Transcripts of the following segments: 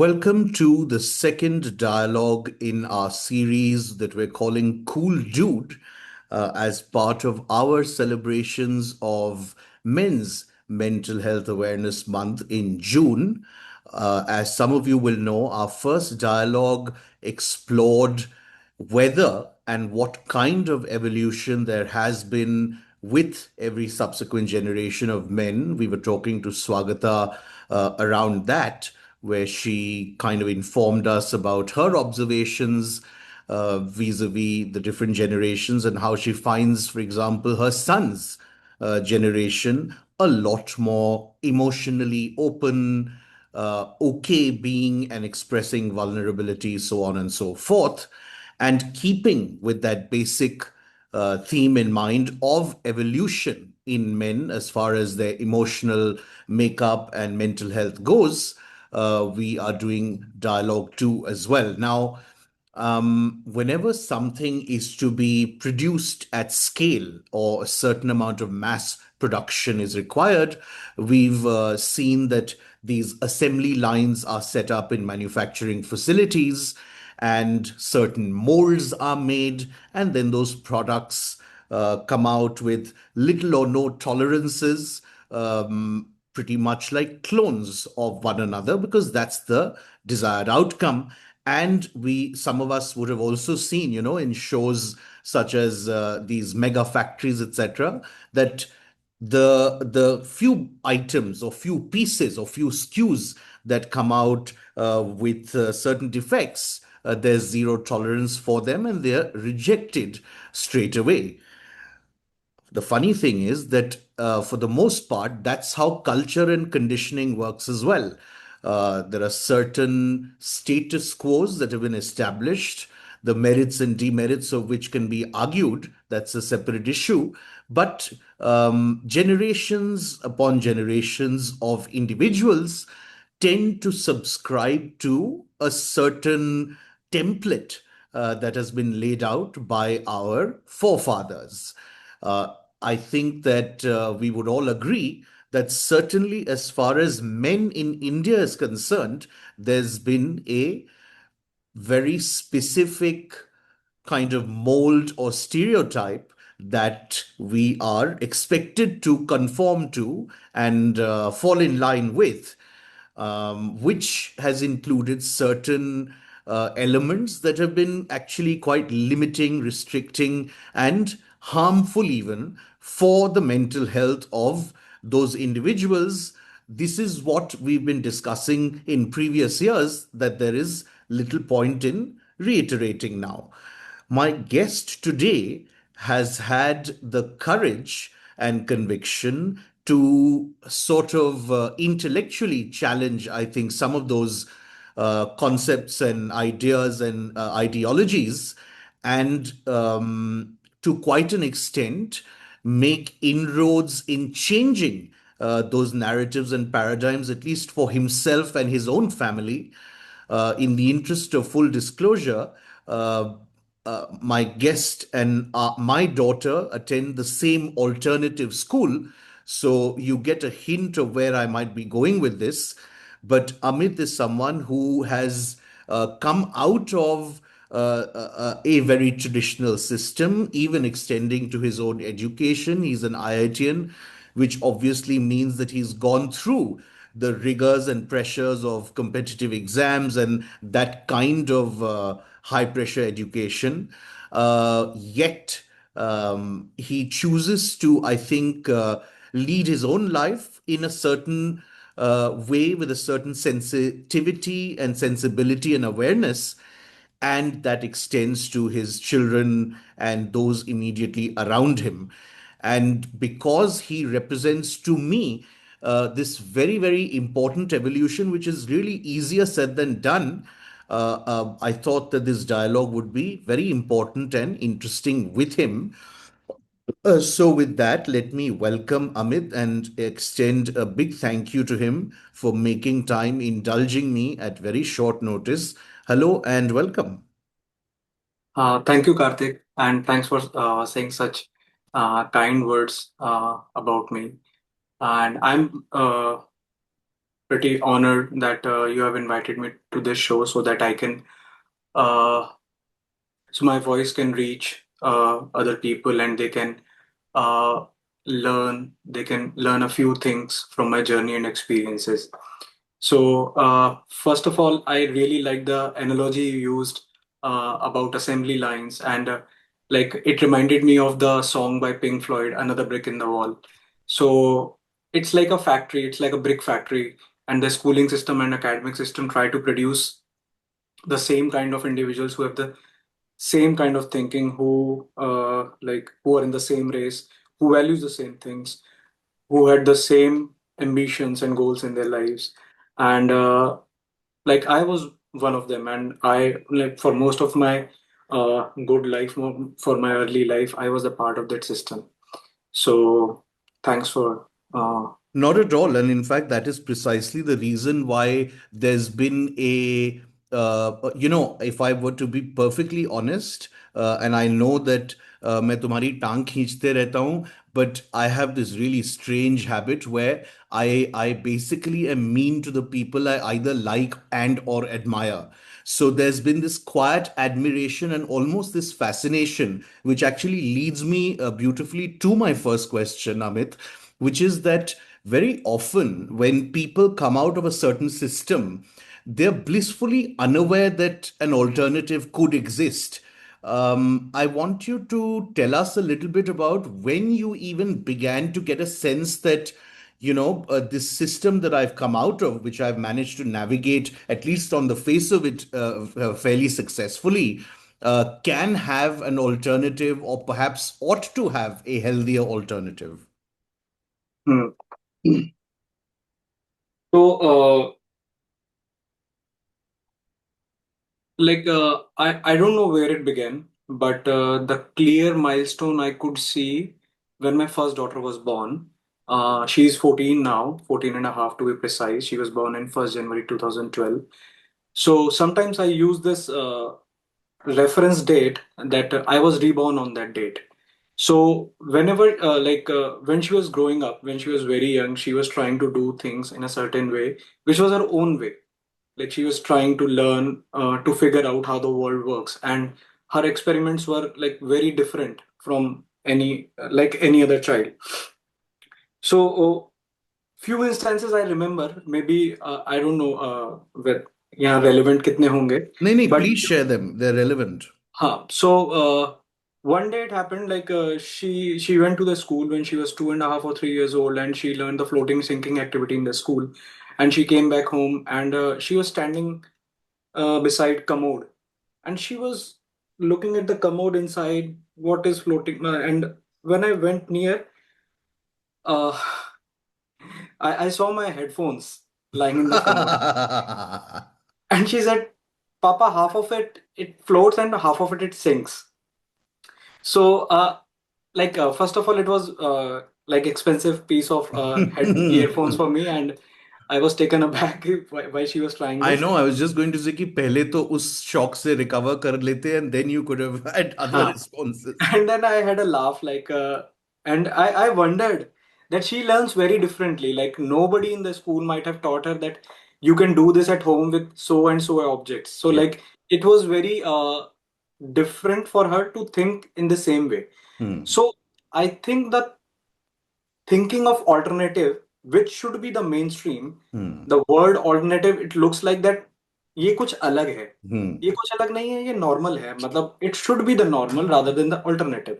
Welcome to the second dialogue in our series that we're calling Cool Dude as part of our celebrations of Men's Mental Health Awareness Month in June. As some of you will know, our first dialogue explored whether and what kind of evolution there has been with every subsequent generation of men. We were talking to Swagata around that, where she kind of informed us about her observations vis-a-vis the different generations and how she finds, for example, her son's generation a lot more emotionally open, okay being and expressing vulnerability, so on and so forth. And keeping with that basic theme in mind of evolution in men as far as their emotional makeup and mental health goes, we are doing dialogue two as well. Now, whenever something is to be produced at scale or a certain amount of mass production is required, we've seen that these assembly lines are set up in manufacturing facilities and certain molds are made, and then those products come out with little or no tolerances, pretty much like clones of one another, because that's the desired outcome. And some of us would have also seen, in shows such as these mega factories, etc., that the few items or few pieces or few SKUs that come out with certain defects, there's zero tolerance for them and they're rejected straight away. The funny thing is that for the most part, that's how culture and conditioning works as well. There are certain status quos that have been established, the merits and demerits of which can be argued. That's a separate issue. But generations upon generations of individuals tend to subscribe to a certain template that has been laid out by our forefathers. Uh, I think that we would all agree that certainly, as far as men in India is concerned, there's been a very specific kind of mold or stereotype that we are expected to conform to and fall in line with, which has included certain elements that have been actually quite limiting, restricting, and harmful even for the mental health of those individuals. This is what we've been discussing in previous years, that there is little point in reiterating now. My guest today has had the courage and conviction to sort of intellectually challenge, I think, some of those concepts and ideas and ideologies, and to quite an extent make inroads in changing those narratives and paradigms, at least for himself and his own family. In the interest of full disclosure, uh, my guest and my daughter attend the same alternative school. So you get a hint of where I might be going with this. But Amit is someone who has come out of a very traditional system, even extending to his own education. He's an IITian, which obviously means that he's gone through the rigors and pressures of competitive exams and that kind of high pressure education. Yet he chooses to, I think, lead his own life in a certain way with a certain sensitivity and sensibility and awareness. And that extends to his children and those immediately around him. And because he represents to me this very, very important evolution, which is really easier said than done, I thought that this dialogue would be very important and interesting with him. So, with that, let me welcome Amit and extend a big thank you to him for making time, indulging me at very short notice. Hello and welcome. Thank you, Karthik, and thanks for saying such kind words about me. And I'm pretty honored that you have invited me to this show so that I can, uh, so my voice can reach other people and uh, they can learn a few things from my journey and experiences. So, first of all, I really like the analogy you used about assembly lines, and like it reminded me of the song by Pink Floyd, Another Brick in the Wall. So, it's like a factory, it's like a brick factory, and the schooling system and academic system try to produce the same kind of individuals who have the same kind of thinking, who are in the same race, who values the same things, who had the same ambitions and goals in their lives. And like I was one of them, and I like for most of my good life, for my early life, I was a part of that system. So thanks for Not at all. And in fact, that is precisely the reason why there's been if I were to be perfectly honest, and I know that मैं तुम्हारी टांग खींचते रहता हूँ, but I have this really strange habit where I basically am mean to the people I either like and or admire. So there's been this quiet admiration and almost this fascination, which actually leads me beautifully to my first question, Amit, which is that very often when people come out of a certain system, they're blissfully unaware that an alternative could exist. I want you to tell us a little bit about when you even began to get a sense that, this system that I've come out of, which I've managed to navigate, at least on the face of it, fairly successfully, can have an alternative or perhaps ought to have a healthier alternative. hmm. So I don't know where it began, but the clear milestone I could see when my first daughter was born. She's 14 now, 14 and a half to be precise. She was born in 1st January 2012. So sometimes I use this reference date that I was reborn on that date. So whenever, when she was growing up, when she was very young, she was trying to do things in a certain way, which was her own way. Like she was trying to learn to figure out how the world works, and her experiments were like very different from any other child. So few instances I remember, maybe I don't know यहाँ relevant कितने होंगे, नहीं नहीं, but please share them. They're relevant. so one day it happened like she went to the school when she was 2.5 or 3 years old, and she learned the floating sinking activity in the school, and she came back home, and she was standing beside commode, and she was looking at the commode inside what is floating, and when I went near, uh, I saw my headphones lying in the commode, and she said, Papa, half of it floats and half of it sinks. So first of all, it was like expensive piece of head earphones for me, and I was taken aback why she was trying I this. know, I was just going to say कि पहले तो उस shock से recover कर लेते and then you could have had other Huh. responses. And then I had a laugh, and I wondered that she learns very differently. Like nobody in the school might have taught her that you can do this at home with so and so objects. So Yeah. like it was very different for her to think in the same way. Hmm. So I think that thinking of alternative, which should be the mainstream, Hmm. the word alternative, it looks like that ये कुछ अलग है, Hmm. ये कुछ अलग नहीं है, ये normal है, मतलब it should be the normal rather than the alternative.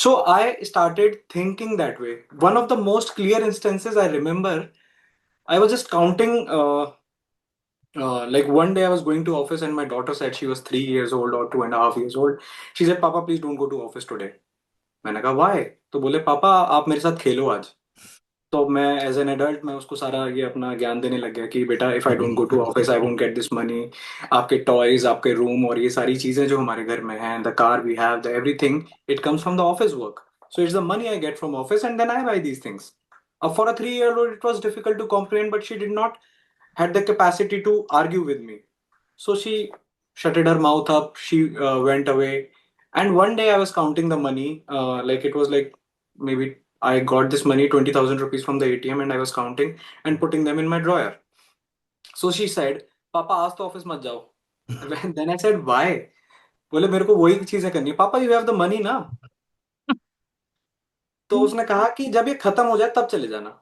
So I started thinking that way. One of the most clear instances I remember, I was just counting. Like one day I was going to office and my daughter said, she was 3 years old or 2.5 years old. She said, "Papa, please don't go to office today." मैंने कहा why? तो बोले पापा आप मेरे साथ खेलो आज. तो मैं एज एन एडल्ट मैं उसको सारा ये अपना ज्ञान देने लग गया कि बेटा if I don't go to office I won't get this money. आपके टॉयज, आपके रूम और ये सारी चीजें जो हमारे घर में हैं, the car we have, the everything, it comes from the office work. So it's the money I get from office, and then I buy these things. For a 3 year old, it was difficult to comprehend, but she did not had the capacity to argue with me. So she shutted her mouth up. She went away. And one day I was counting the money. Like it was like maybe I got this money, 20,000 rupees from the ATM, and I was counting and putting them in my drawer. So she said, "पापा आज तो office मत जाओ." Then I said, "Why?" बोले मेरे को वही चीजें करनी है। "पापा यू हैव द मनी ना." तो उसने कहा कि जब ये खत्म हो जाए तब चले जाना।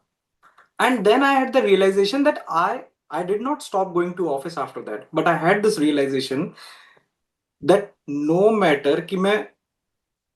And then I had the realization that I did not stop going to office after that, but I had this realization that no matter कि मैं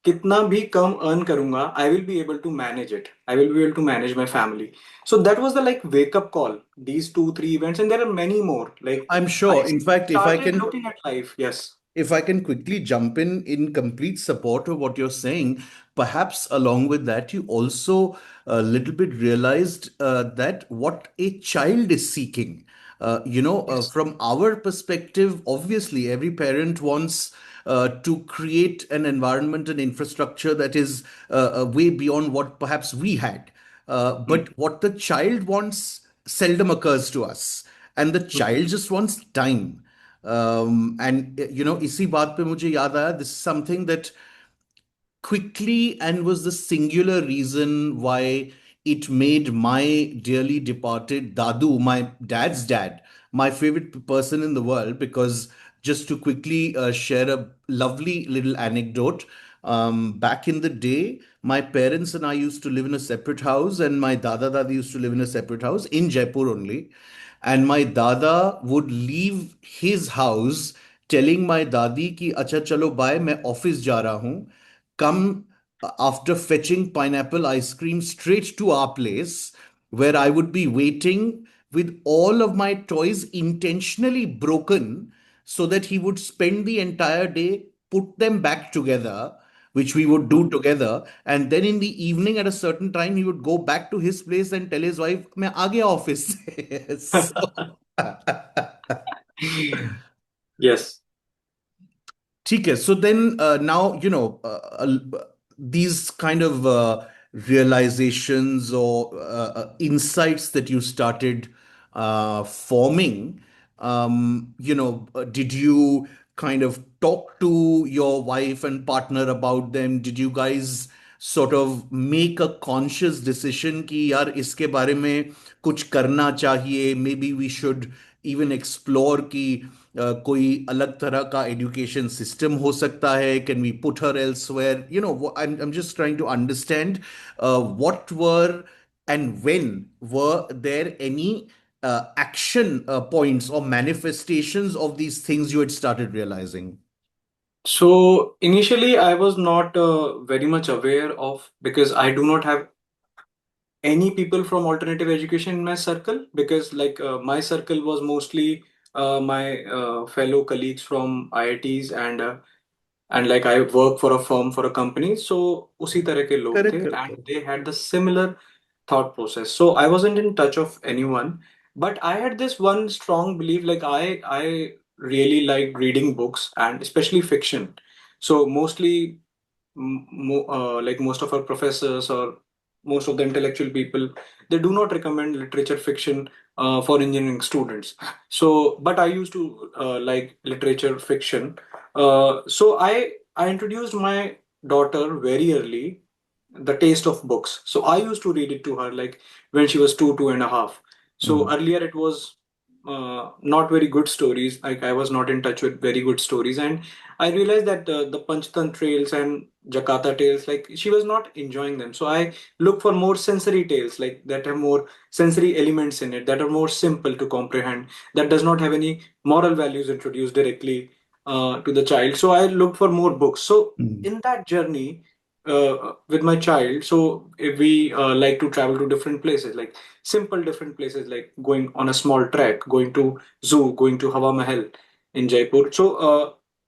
कितना भी कम earn करूंगा, I will be able to manage it. I will be able to manage my family. So that was the like wake up call. These two, three events, and there are many more. Like I'm I sure. In fact, started looking at life. Yes. if I can quickly jump in complete support of what you're saying, perhaps along with that, you also a little bit realized that what a child is seeking. Yes. From our perspective, obviously, every parent wants to create an environment and infrastructure that is way beyond what perhaps we had. But what the child wants seldom occurs to us, and the child just wants time. And इसी बात पे मुझे याद आया, this is something that quickly and was the singular reason why it made my dearly departed Dadu, my dad's dad, my favorite person in the world. Because just to quickly share a lovely little anecdote, back in the day, my parents and I used to live in a separate house, and my Dada Dadi used to live in a separate house in Jaipur only. And my Dada would leave his house telling my Dadi कि अच्छा चलो bye मैं office जा रहा हूँ, come after fetching pineapple ice cream straight to our place, where I would be waiting with all of my toys intentionally broken, so that he would spend the entire day, put them back together, which we would do together. And then in the evening, at a certain time, he would go back to his place and tell his wife, मैं आ गया office से." So Yes. ठीक है. So then, now, these kind of realizations or insights that you started forming, did you kind of talk to your wife and partner about them? Did you guys sort of make a conscious decision कि यार इसके बारे में कुछ करना चाहिए, maybe we should even explore कि कोई अलग तरह का एजुकेशन सिस्टम हो सकता है, can we put her elsewhere, I'm just trying to understand what were and when were there any action points or manifestations of these things you had started realizing. So initially, I was not very much aware of, because I do not have any people from alternative education in my circle, because like my circle was mostly my fellow colleagues from IITs, and like I work for a firm, for a company, so उसी तरह के लोग Correct, थे, correct, and correct. they had the similar thought process. So I wasn't in touch of anyone, but I had this one strong belief, like I really like reading books, and especially fiction. So mostly like most of our professors, or most of the intellectual people, they do not recommend literature fiction for engineering students. So but I used to like literature fiction. So I introduced my daughter very early the taste of books. So I used to read it to her like when she was two, 2.5. So Mm. earlier it was not very good stories. Like I was not in touch with very good stories, and I realized that the Panchtan tales and Jakarta tales, like she was not enjoying them. So I look for more sensory tales, like that have more sensory elements in it, that are more simple to comprehend, that does not have any moral values introduced directly to the child. So I looked for more books. So Mm. in that journey with my child, so if we like to travel to different places, like simple different places, like going on a small trek, going to zoo, going to Hawa Mahal in Jaipur.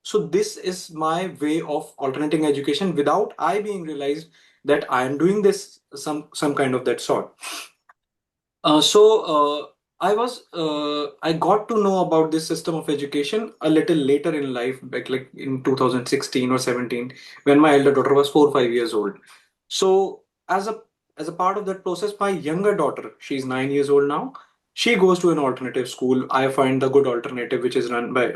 So this is my way of alternating education without I being realized that I am doing this some kind of that sort. So I got to know about this system of education a little later in life, back like in 2016 or 17, when my elder daughter was 4 5 years old. So as a part of that process, my younger daughter, she's 9 years old now, she goes to an alternative school. I find the good alternative, which is run by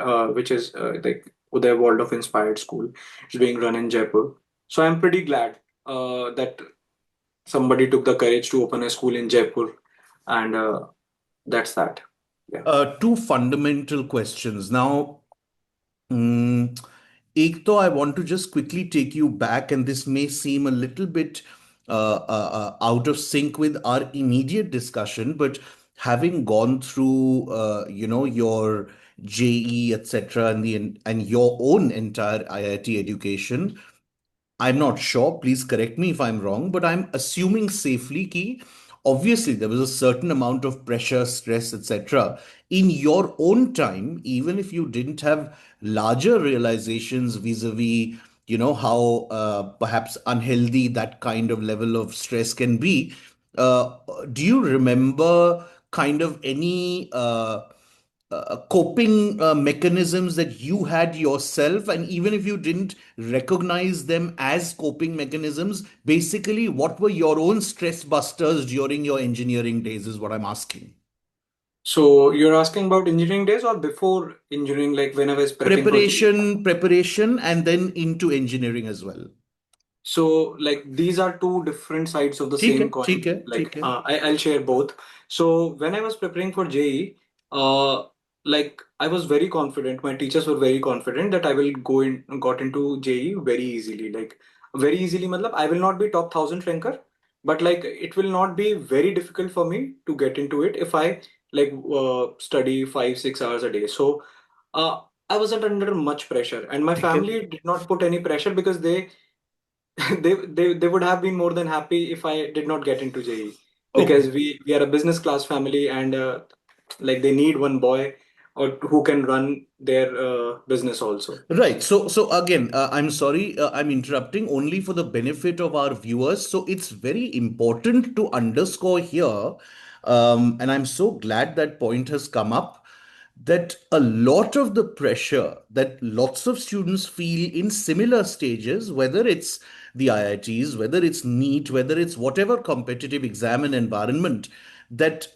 which is like Uday Waldorf inspired school. It's being run in Jaipur. So I'm pretty glad that somebody took the courage to open a school in Jaipur, and that's that. Yeah. Two fundamental questions. Now, mm, एक तो I want to just quickly take you back, and this may seem a little bit out of sync with our immediate discussion, but having gone through, your JE, etc., and your own entire IIT education, I'm not sure. Please correct me if I'm wrong, but I'm assuming safely ki obviously there was a certain amount of pressure, stress, etc. in your own time, even if you didn't have larger realizations vis-a-vis, how perhaps unhealthy that kind of level of stress can be. Uh, do you remember kind of any coping mechanisms that you had yourself, and even if you didn't recognize them as coping mechanisms, basically what were your own stress busters during your engineering days is what I'm asking. So you're asking about engineering days or before engineering, like when I was prepping for JEE? Preparation, and then into engineering as well. So, like, these are two different sides of the ठीक है same coin. ठीक है Like, ठीक है. I'll share both. So, when I was preparing for JEE, like, I was very confident. My teachers were very confident that I will got into JEE very easily. Like, very easily, matlab, I will not be top 1000 ranker, but like, it will not be very difficult for me to get into it if I like study 5, 6 hours a day. So, I wasn't under much pressure, and my ठीक है. family did not put any pressure because they would have been more than happy if I did not get into JE Okay. because we are a business class family and like they need one boy or who can run their business also. Right. So again, I'm sorry, I'm interrupting only for the benefit of our viewers. So it's very important to underscore here, and I'm so glad that point has come up, that a lot of the pressure that lots of students feel in similar stages, whether it's the IITs, whether it's NEET, whether it's whatever competitive exam and environment, that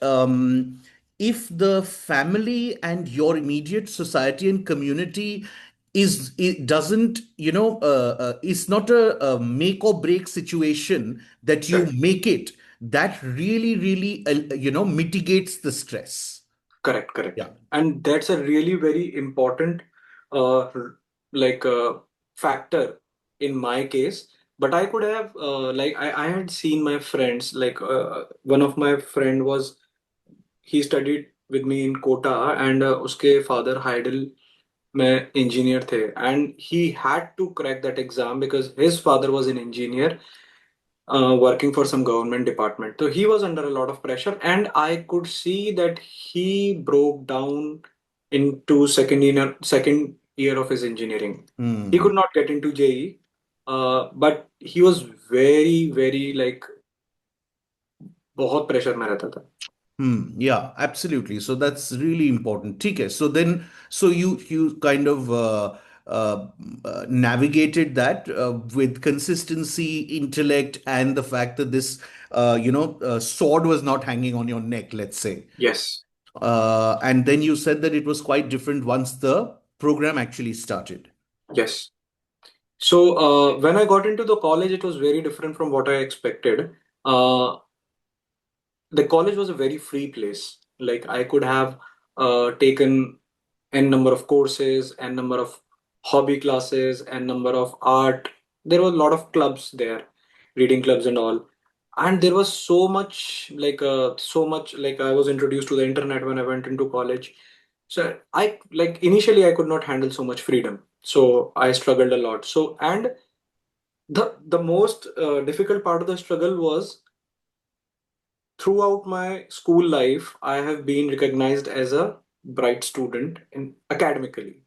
if the family and your immediate society and community is it doesn't it's not a make or break situation that you Correct, make it, that really mitigates the stress. correct. Yeah. And that's a really very important like factor in my case. But I could have like I had seen my friends like one of my friend was he studied with me in Kota and उसके father Heidel में engineer थे and he had to crack that exam because his father was an engineer working for some government department. So he was under a lot of pressure and I could see that he broke down into second year of his engineering. He Hmm. could not get into JE, but he was very like बहुत pressure में रहता था. Hmm. Yeah, absolutely. So that's really important. Okay. So then, so you kind of uh, navigated that with consistency, intellect, and the fact that this sword was not hanging on your neck, let's say. Yes, And then you said that it was quite different once the program actually started. yes. So when I got into the college, it was very different from what I expected. Uh, the college was a very free place. Like I could have taken n number of courses, n number of hobby classes, n number of art. There were a lot of clubs there, reading clubs and all. And there was so much like I was introduced to the internet when I went into college. So I like initially I could not handle so much freedom. So I struggled a lot. So and the most difficult part of the struggle was throughout my school life, I have been recognized as a bright student in academically,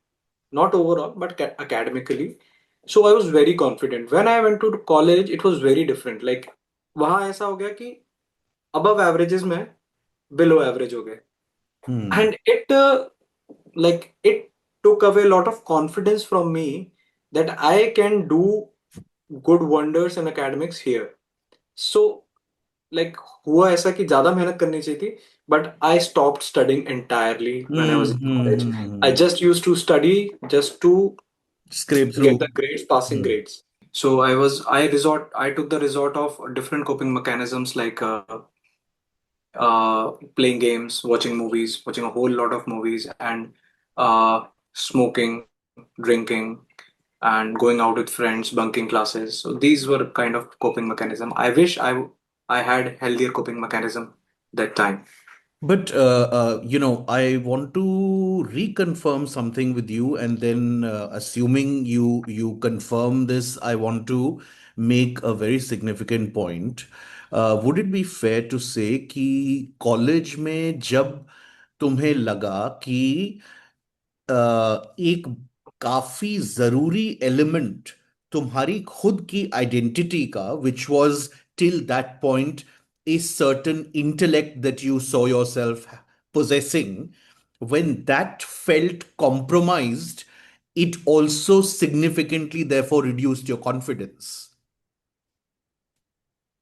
not overall, but academically. So I was very confident. When I went to college, it was very different. Like वहाँ ऐसा हो गया कि above averages में below average हो गए. Hmm. And it took away a lot of confidence from me that I can do good wonders in academics here. So like हुआ ऐसा कि ज्यादा मेहनत करनी चाहिए थी but I stopped studying entirely when I Hmm. was in Hmm. college. Hmm. I Hmm. just used to study just to Scrape get through. the grades, passing Hmm. grades. So I took the resort of different coping mechanisms like playing games, watching movies, watching a whole lot of movies, and smoking, drinking, and going out with friends, bunking classes. So these were kind of coping mechanism. I wish I had healthier coping mechanism that time. But I want to reconfirm something with you, and then assuming you confirm this, I want to make a very significant point. Would it be fair to say कि college में जब तुम्हें लगा कि एक काफी जरूरी element तुम्हारी खुद की आइडेंटिटी का which was till that point a certain intellect that you saw yourself possessing, when that felt compromised, it also significantly therefore reduced your confidence.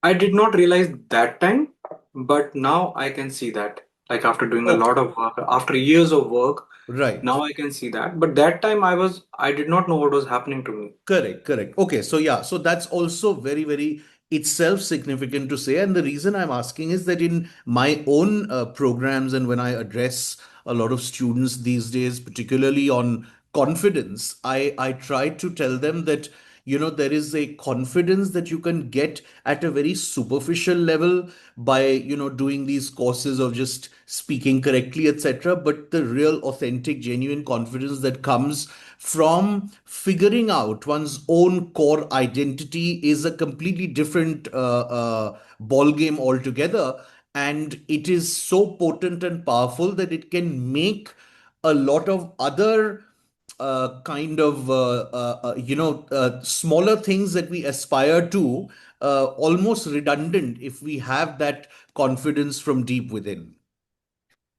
I did not realize that time, but now I can see that. Like after doing a Okay, lot of work, after years of work, right. now I can see that. But that time I did not know what was happening to me. Correct, correct. Okay, so yeah, so that's also very, very itself significant to say. And the reason I'm asking is that in my own programs and when I address a lot of students these days, particularly on confidence, I try to tell them that there is a confidence that you can get at a very superficial level by doing these courses of just speaking correctly, etc. But the real authentic genuine confidence that comes from figuring out one's own core identity is a completely different ball game altogether, and it is so potent and powerful that it can make a lot of other kind of smaller things that we aspire to almost redundant if we have that confidence from deep within.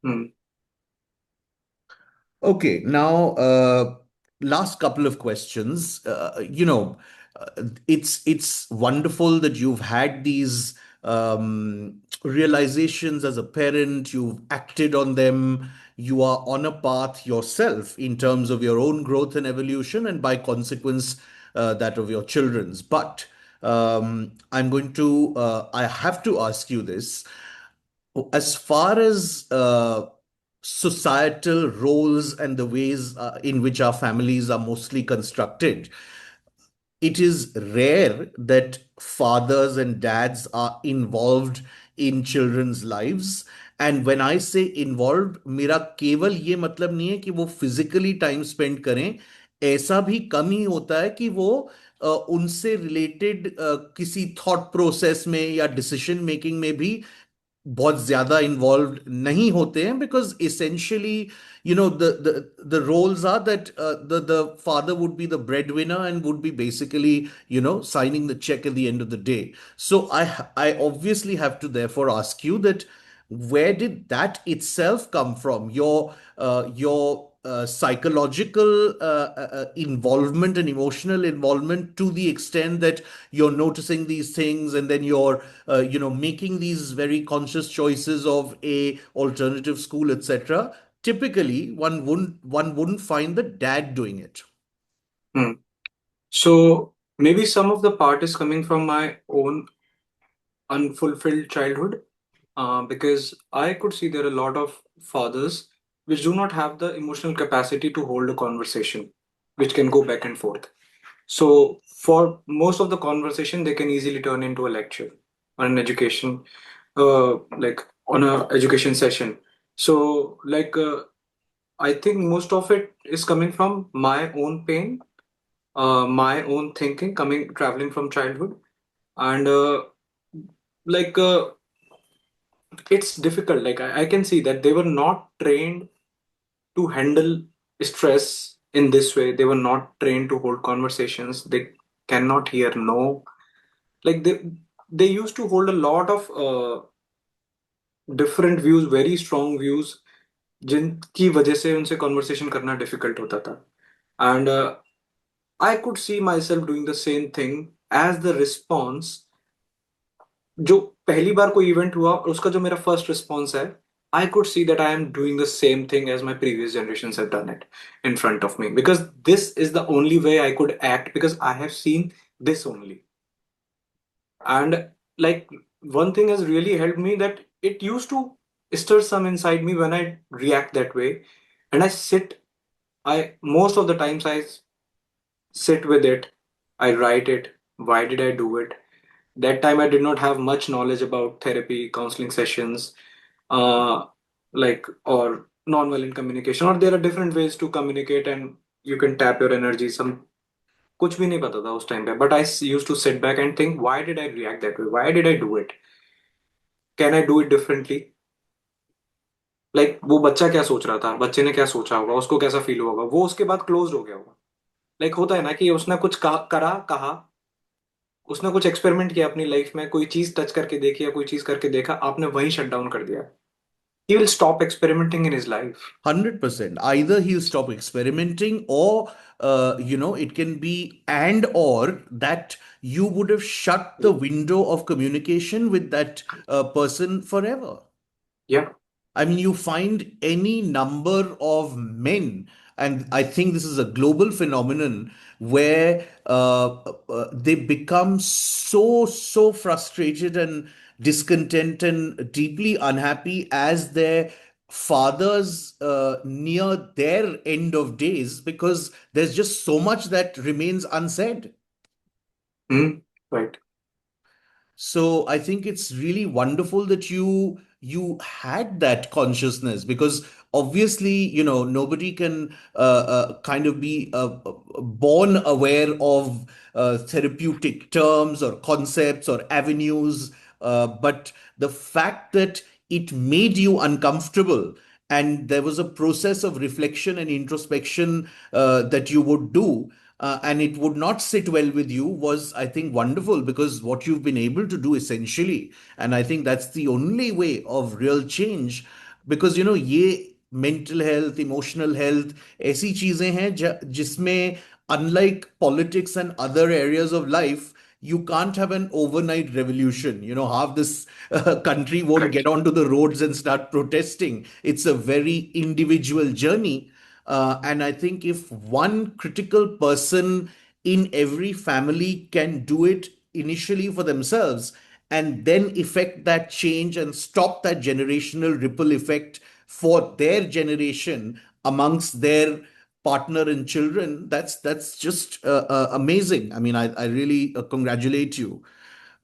Hmm. Okay, now last couple of questions. It's wonderful that you've had these realizations as a parent. You've acted on them. You are on a path yourself in terms of your own growth and evolution, and by consequence, that of your children's. But I have to ask you this. As far as societal roles and the ways in which our families are mostly constructed, it is rare that fathers and dads are involved in children's lives. And when I say involved, मेरा केवल ये मतलब नहीं है कि वो physically time spend करें. ऐसा भी कम ही होता है कि वो उनसे रिलेटेड किसी थॉट प्रोसेस में या डिसीजन मेकिंग में भी बहुत ज्यादा इन्वॉल्व नहीं होते हैं, because essentially the roles are that the father would be the breadwinner and would be basically signing the check at the end of the day. So I obviously have to therefore ask you that where did that itself come from, your psychological involvement and emotional involvement, to the extent that you're noticing these things and then you're making these very conscious choices of a alternative school, etc. Typically one wouldn't find the dad doing it. Hmm. So maybe some of the part is coming from my own unfulfilled childhood, because I could see there are a lot of fathers which do not have the emotional capacity to hold a conversation, which can go back and forth. So for most of the conversation, they can easily turn into a lecture on an education, like on a education session. So I think most of it is coming from my own pain, my own thinking, coming traveling from childhood, and like it's difficult. Like I can see that they were not trained to handle stress in this way. They were not trained to hold conversations. They cannot hear no. Like they used to hold a lot of different views, very strong views, जिनकी वजह से उनसे conversation करना difficult होता था. And I could see myself doing the same thing as the response. जो पहली बार कोई इवेंट हुआ और उसका जो मेरा फर्स्ट रिस्पॉन्स है, I could see that I am doing the same thing as my previous generations have done it in front of me, because this is the only way I could act, because I have seen this only. And like one thing has really helped me, that it used to stir some inside me when I react that way. And I most of the times sit with it, I write it. Why did I do it? That time I did not have much knowledge about therapy, counseling sessions, uh, or non-violent communication, or there are different ways to communicate and you can tap your energy. Some कुछ भी नहीं पता था उस time पे, but I used to sit back and think, why did I react that way? Why did I do it? Can I do it differently? वो बच्चा क्या सोच रहा था, बच्चे ने क्या सोचा होगा, उसको कैसा फील होगा, वो उसके बाद क्लोज हो गया होगा। होता है ना कि उसने कुछ करा कहा, उसने कुछ एक्सपेरिमेंट किया अपनी लाइफ में, कोई चीज टच करके देखी या कोई चीज करके देखा, आपने वहीं शट डाउन कर दिया। He will stop experimenting in his life. 100%. Either he'll stop experimenting, or, it can be and or that you would have shut the window of communication with that person forever. या। I mean, you find any number of men, and I think this is a global phenomenon where they become so frustrated and discontent and deeply unhappy as their fathers near their end of days, because there's just so much that remains unsaid. Hmm. Right. So I think it's really wonderful that you had that consciousness, because obviously, nobody can kind of be born aware of therapeutic terms or concepts or avenues, but the fact that it made you uncomfortable, and there was a process of reflection and introspection that you would do, and it would not sit well with you, was, I think, wonderful, because what you've been able to do essentially, and I think that's the only way of real change, because ये mental health, emotional health, ऐसी चीजें हैं जिसमें, unlike politics and other areas of life, you can't have an overnight revolution. Half this country won't correct. get onto the roads and start protesting. It's a very individual journey. And I think if one critical person in every family can do it initially for themselves, and then effect that change and stop that generational ripple effect for their generation amongst their partner and children, that's just amazing. I mean, I really congratulate you.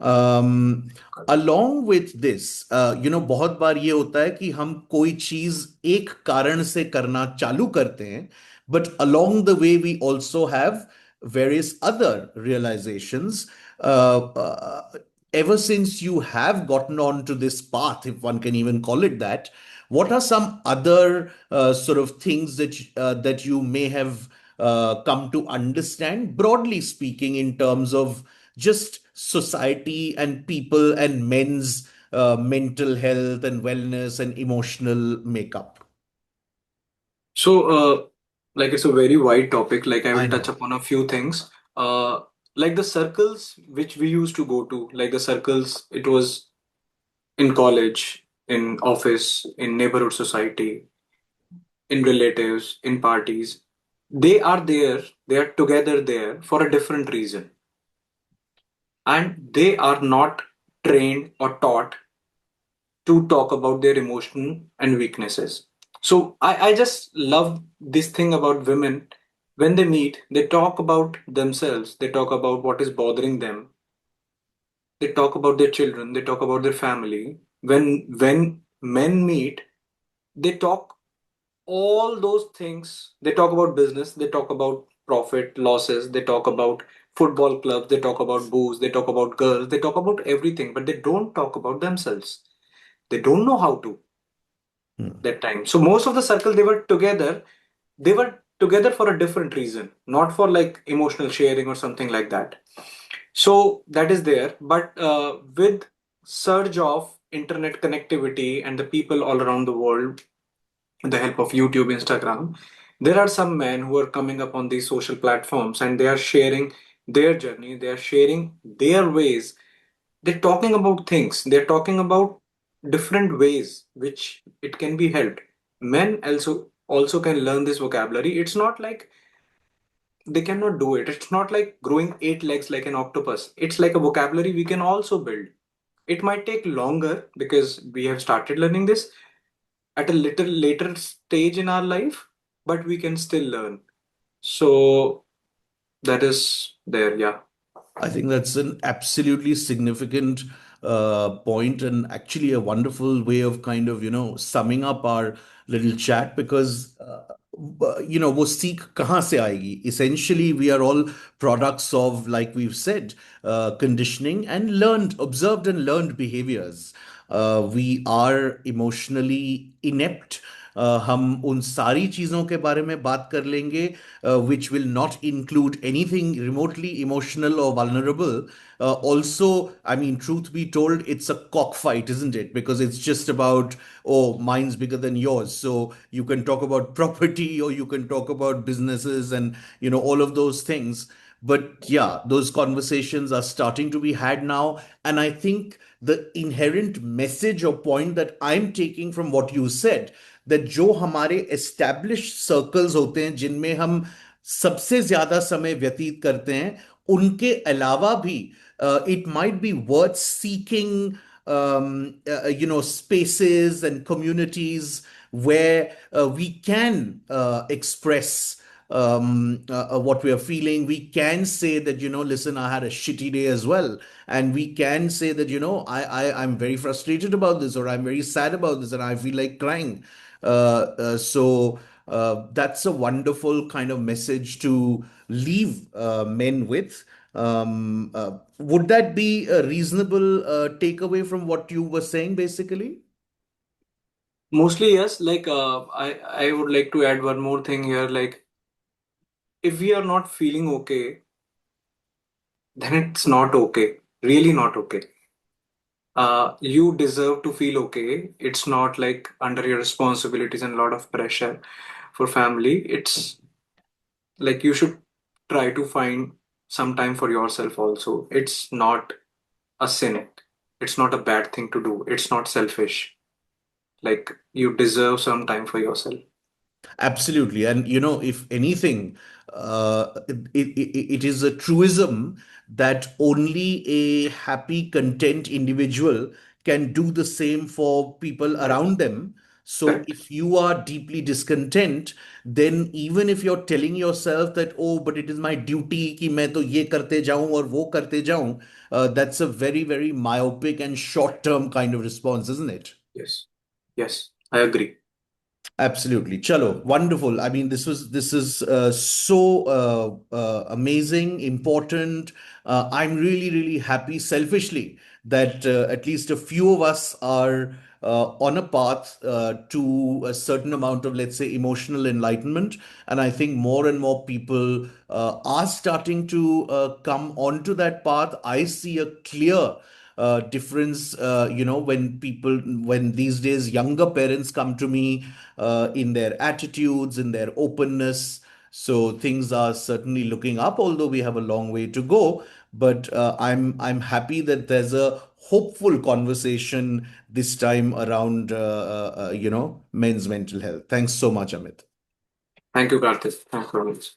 um, Along with this, बहुत बार ये होता है कि हम कोई चीज एक कारण से करना चालू करते हैं, but along the way we also have various other realizations. Ever since you have gotten on to this path, if one can even call it that, what are some other sort of things that you may have come to understand, broadly speaking, in terms of just society and people and men's mental health and wellness and emotional makeup? So, it's a very wide topic. I I will touch know. upon a few things. The circles which we used to go to, the circles, it was in college, in office, in neighborhood society, in relatives, in parties. They are there, they are together there for a different reason. And they are not trained or taught to talk about their emotion and weaknesses. So I just love this thing about women. When they meet, they talk about themselves, they talk about what is bothering them, they talk about their children, they talk about their family. When men meet, they talk all those things. They talk about business, they talk about profit, losses, they talk about football clubs, they talk about booze, they talk about girls, they talk about everything, but they don't talk about themselves. They don't know how to Hmm. that time. So most of the circle they were together for a different reason, not for emotional sharing or something like that. So that is there. But with surge of internet connectivity and the people all around the world, with the help of YouTube, Instagram, there are some men who are coming up on these social platforms and they are sharing their journey, they are sharing their ways, they're talking about things, they're talking about different ways which it can be helped. Men also can learn this vocabulary. It's not like they cannot do it. It's not like growing eight legs like an octopus. It's like a vocabulary we can also build. It might take longer because we have started learning this at a little later stage in our life, but we can still learn. So that is there, yeah. I think that's an absolutely significant point, and actually a wonderful way of kind of, summing up our little chat, because, वो सीख कहाँ से आएगी? Essentially, we are all products of, like we've said, conditioning and observed and learned behaviors. We are emotionally inept. हम उन सारी चीज़ों के बारे में बात कर लेंगे which will not include anything remotely emotional or vulnerable. Also, I mean, truth be told, it's a cockfight, isn't it? Because it's just about, oh, mine's bigger than yours. So you can talk about property or you can talk about businesses and, all of those things. But yeah, those conversations are starting to be had now. And I think the inherent message or point that I'm taking from what you said, that जो हमारे established circles होते हैं जिनमें हम सबसे ज्यादा समय व्यतीत करते हैं, उनके अलावा भी it might be worth seeking spaces and communities where we can express what we are feeling. We can say that, listen, I had a shitty day as well. And we can say that, I'm very frustrated about this, or I'm very sad about this, and I feel like crying. That's a wonderful kind of message to leave men with. Would that be a reasonable takeaway from what you were saying, basically? Mostly, yes. Like, I would like to add one more thing here. Like, if we are not feeling okay, then it's not okay. Really not okay. You deserve to feel okay. It's not like under your responsibilities and a lot of pressure for family. It's like you should try to find some time for yourself also. It's not a sin. It's not a bad thing to do. It's not selfish. Like you deserve some time for yourself. Absolutely. And, if anything, it is a truism that only a happy, content individual can do the same for people Correct. around them. So Correct. if you are deeply discontent, then even if you're telling yourself that, oh, but it is my duty कि मैं तो ये करते जाऊं और वो करते जाऊं, that's a very, very myopic and short-term kind of response, isn't it? Yes. Yes. I agree. Absolutely. Chalo, wonderful. I mean, this is so amazing, important. I'm really, really happy selfishly that at least a few of us are on a path to a certain amount of, let's say, emotional enlightenment. And I think more and more people are starting to come onto that path. I see a clear difference, when these days younger parents come to me in their attitudes, in their openness. So things are certainly looking up, although we have a long way to go. But I'm happy that there's a hopeful conversation this time around, men's mental health. Thanks so much, Amit. Thank you, Karthik. Thanks for this.